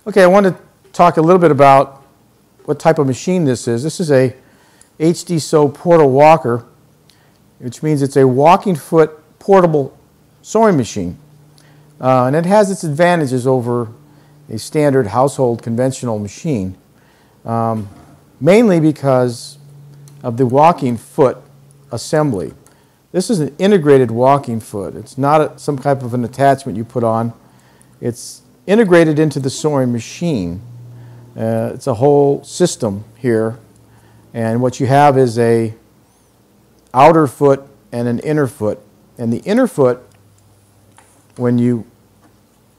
Okay, I want to talk a little bit about what type of machine this is. This is a HDSew PortaWalker, which means it's a walking foot portable sewing machine. And it has its advantages over a standard household conventional machine, mainly because of the walking foot assembly. This is an integrated walking foot. It's not some type of an attachment you put on. It's integrated into the sewing machine. It's a whole system here, and what you have is a outer foot and an inner foot. And the inner foot, when you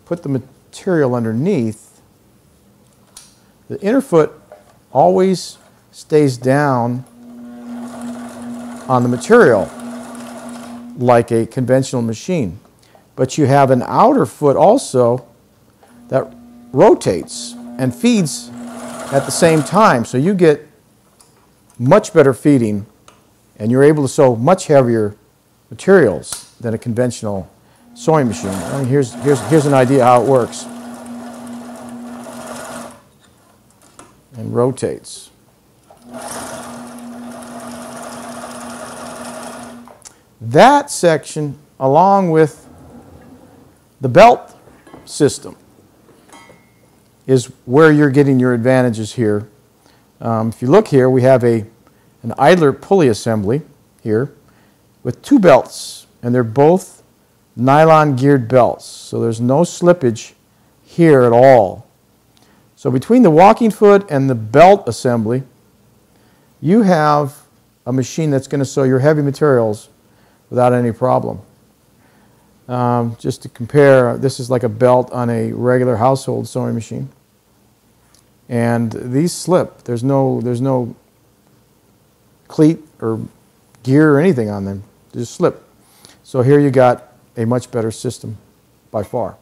put the material underneath, the inner foot always stays down on the material like a conventional machine. But you have an outer foot also that rotates and feeds at the same time, so you get much better feeding and you're able to sew much heavier materials than a conventional sewing machine. I mean, here's an idea how it works. And rotates. That section, along with the belt system, is where you're getting your advantages here. If you look here, we have an idler pulley assembly here with two belts, and they're both nylon geared belts, so there's no slippage here at all. So between the walking foot and the belt assembly, you have a machine that's going to sew your heavy materials without any problem. Just to compare, this is like a belt on a regular household sewing machine. And these slip. There's no cleat or gear or anything on them. They just slip. So here you got a much better system by far.